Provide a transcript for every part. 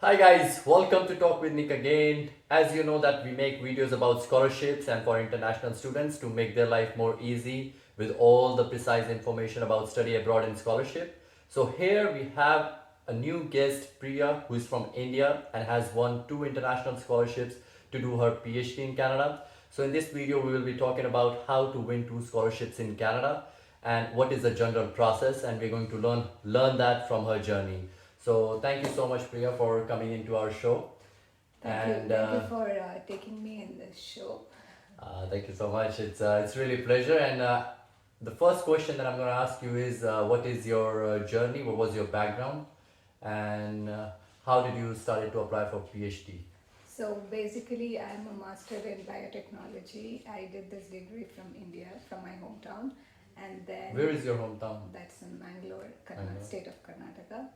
Hi guys, welcome to Talk with Nick again. As you know that we make videos about scholarships and for international students to make their life more easy with all the precise information about study abroad and scholarship. So here we have a new guest, Priya, who is from India and has won two international scholarships to do her PhD in Canada. So in this video we will be talking about how to win two scholarships in Canada and what is the general process, and we're going to learn that from her journey. So thank you so much, Priya, for coming into our show. Thank you. And Thank you for taking me in this show. thank you so much. It's really a pleasure. And the first question that I'm going to ask you is, what is your journey? What was your background? And how did you started to apply for PhD? So basically, I'm a master in biotechnology. I did this degree from India, from my hometown, and then Where is your hometown? that's in Mangalore, Bangalore. state of Karnataka.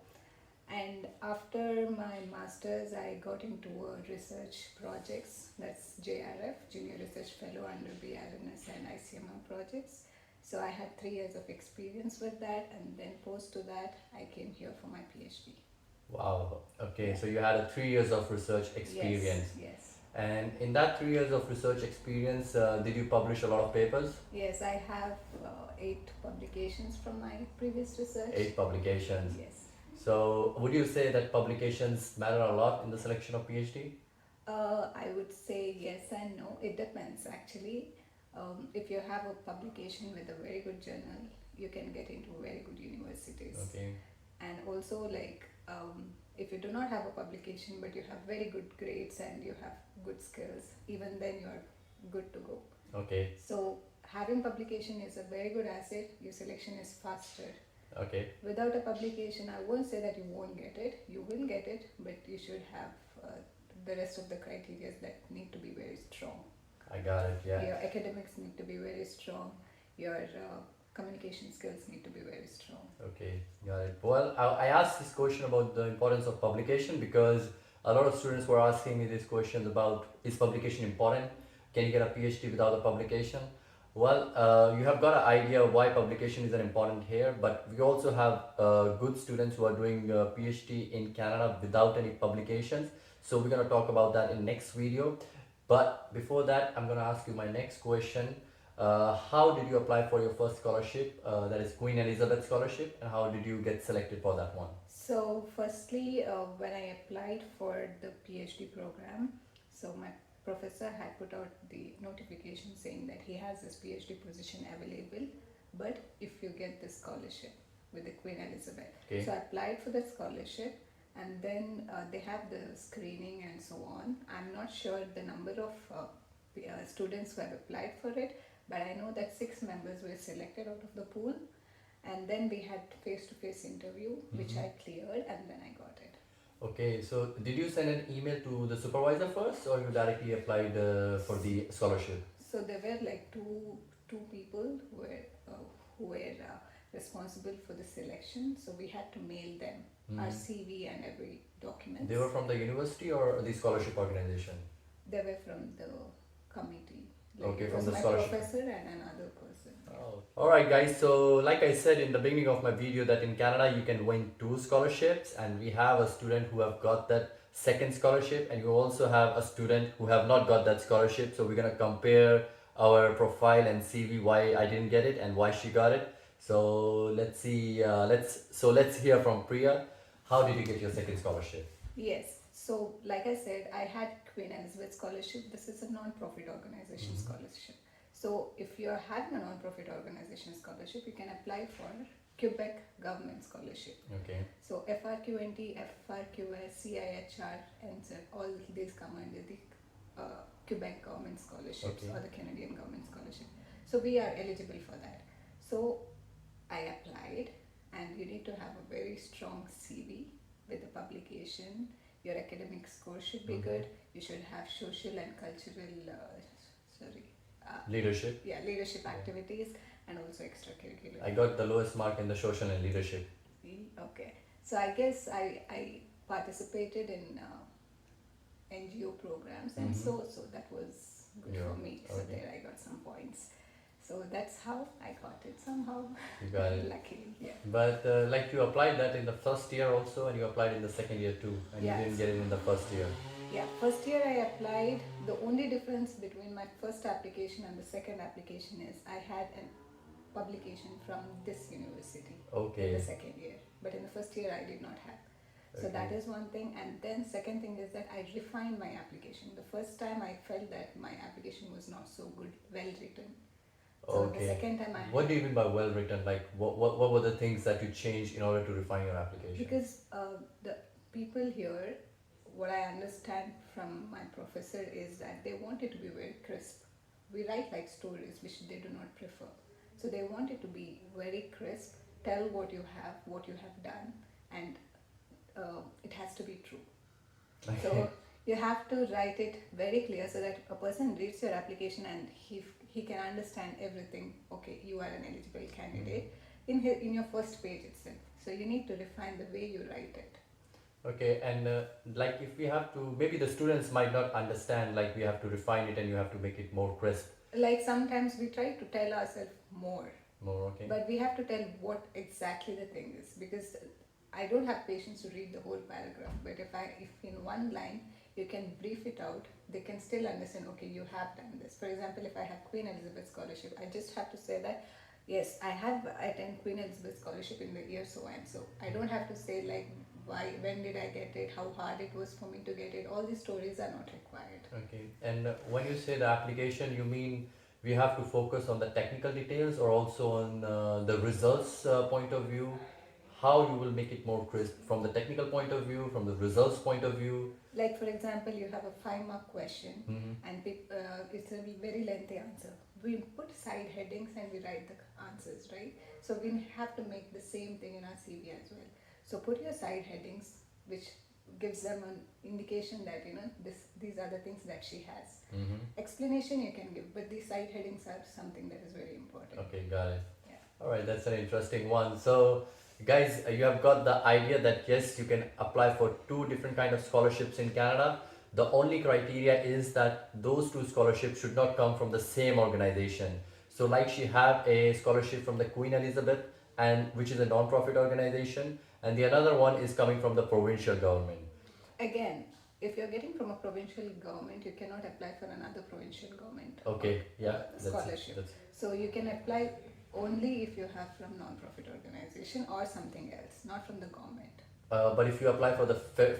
And after my masters, I got into research projects. That's JRF, Junior Research Fellow under BRNS and ICMR projects. So I had 3 years of experience with that, and then post to that, I came here for my PhD. Wow. Okay, so you had a 3 years of research experience. Yes, yes. And in that 3 years of research experience, did you publish a lot of papers? Yes, I have 8 publications from my previous research. 8 publications. Yes. So, would you say that publications matter a lot in the selection of PhD? I would say yes and no. It depends actually. If you have a publication with a very good journal, you can get into very good universities. Okay. And also, if you do not have a publication but you have very good grades and you have good skills, even then you are good to go. Okay. So, having publication is a very good asset. Your selection is faster. Okay. Without a publication, I won't say that you won't get it. You will get it, but you should have the rest of the criteria that need to be very strong. I got it. Yeah. Your academics need to be very strong. Your communication skills need to be very strong. Okay. Got it. Well, I asked this question about the importance of publication because a lot of students were asking me these questions about, is publication important? Can you get a PhD without a publication? Well, you have got an idea why publication is important here, but we also have good students who are doing a PhD in Canada without any publications. So we're going to talk about that in next video. But before that, I'm going to ask you my next question. How did you apply for your first scholarship, that is Queen Elizabeth Scholarship, and how did you get selected for that one? So, firstly, when I applied for the PhD program, so my professor had put out the notification saying that he has this PhD position available, but if you get the scholarship with the Queen Elizabeth. Okay. So I applied for the scholarship, and then they have the screening and so on. I'm not sure the number of students who have applied for it, but I know that 6 members were selected out of the pool, and then we had face-to-face interview, which I cleared, and then I got it. Okay, so did you send an email to the supervisor first, or you directly applied for the scholarship? So there were like two people who were responsible for the selection. So we had to mail them our CV and every document. They were from the university or the scholarship organization? They were from the committee. Okay, it from was the my scholarship. professor and another person. Oh. Alright guys, so like I said in the beginning of my video that in Canada you can win two scholarships, and we have a student who have got that second scholarship, and you also have a student who have not got that scholarship. So we're gonna compare our profile and CV why I didn't get it and why she got it. So let's see, let's hear from Priya. How did you get your second scholarship? Yes. So, like I said, I had Queen Elizabeth Scholarship. This is a non-profit organization scholarship. So, if you're having a non-profit organization scholarship, you can apply for Quebec Government Scholarship. Okay. So, FRQNT, FRQS, CIHR, and all these come under the Quebec Government Scholarships or the Canadian Government Scholarship. So, we are eligible for that. So, I applied, and you need to have a very strong CV with a publication. Your academic score should be good. You should have social and cultural, Leadership. yeah, leadership activities, and also extracurricular. I got the lowest mark in the social and leadership. Okay, so I guess I participated in NGO programs, and so that was good for me. So there I got some points. So that's how I got it somehow. You got it. Luckily, yeah. But like you applied that in the first year also, and you applied in the second year too, and you didn't Yes. get it in the first year. Yeah, first year I applied. The only difference between my first application and the second application is I had a publication from this university in the Okay. second year, but in the first year I did not have. So that Okay. is one thing, and then second thing is that I refined my application. The first time I felt that my application was not so good, well written. So the Okay. second time I What had, do you mean by well written? Like, what were the things that you changed in order to refine your application? because the people here, what I understand from my professor is that they want it to be very crisp. We write like stories, which they do not prefer. So they want it to be very crisp, tell what you have done, and it has to be true. Okay. So you have to write it very clear so that a person reads your application and he can understand everything. Okay, you are an eligible candidate in your first page itself. So you need to refine the way you write it. Okay, and like if we have to, maybe the students might not understand, like we have to refine it and you have to make it more crisp. Like sometimes we try to tell ourselves more, More, okay. but we have to tell what exactly the thing is, because I don't have patience to read the whole paragraph. But if in one line you can brief it out, they can still understand. Okay, you have done this. For example, if I have Queen Elizabeth Scholarship, I just have to say that yes, I have attended Queen Elizabeth Scholarship in the year so and so. I don't have to say like why, when did I get it, how hard it was for me to get it. All these stories are not required. Okay, and when you say the application, you mean we have to focus on the technical details or also on the results point of view? How you will make it more crisp from the technical point of view, from the results point of view? Like for example, you have a 5 mark question, Mm-hmm. and it's a very lengthy answer. We put side headings and we write the answers, right? So we have to make the same thing in our CV as well. So put your side headings, which gives them an indication that these are the things that she has. Mm-hmm. Explanation you can give, but these side headings are something that is very important. Okay, got it. Yeah. All right, that's an interesting one. So, guys, you have got the idea that yes, you can apply for two different kind of scholarships in Canada. The only criteria is that those two scholarships should not come from the same organization. So, like she have a scholarship from the Queen Elizabeth, and which is a non-profit organization, and the another one is coming from the provincial government. Again, if you're getting from a provincial government, you cannot apply for another provincial government Okay, yeah, scholarship. that's So you can apply only if you have from non-profit organization or something else, not from the government. but if you apply for the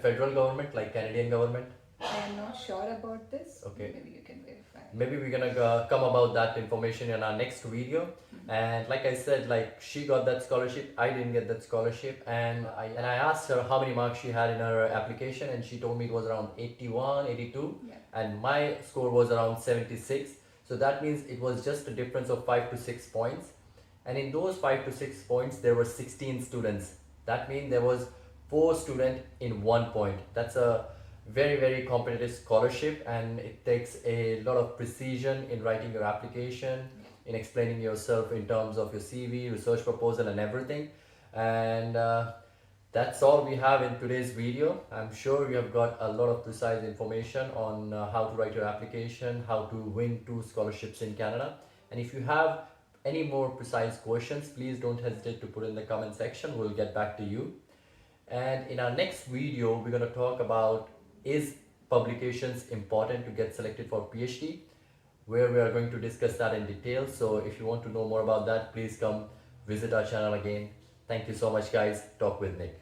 federal government, like Canadian government, I am not sure about this. okay. Maybe you can verify. Maybe we're gonna come about that information in our next video. And like I said, like she got that scholarship, I didn't get that scholarship, and I asked her how many marks she had in her application, and she told me it was around 81, 82, Yeah. and my score was around 76. So that means it was just a difference of 5 to 6 points, and in those 5 to 6 points there were 16 students. That means there was 4 students in 1 point. That's a very competitive scholarship, and it takes a lot of precision in writing your application, in explaining yourself in terms of your CV, research proposal, and everything. And that's all we have in today's video. I'm sure you have got a lot of precise information on how to write your application, how to win 2 scholarships in Canada. And if you have any more precise questions, please don't hesitate to put in the comment section. We'll get back to you. And in our next video, we're going to talk about, is publications important to get selected for PhD, where we are going to discuss that in detail. So if you want to know more about that, please come visit our channel again. Thank you so much, guys. Talk with Nick.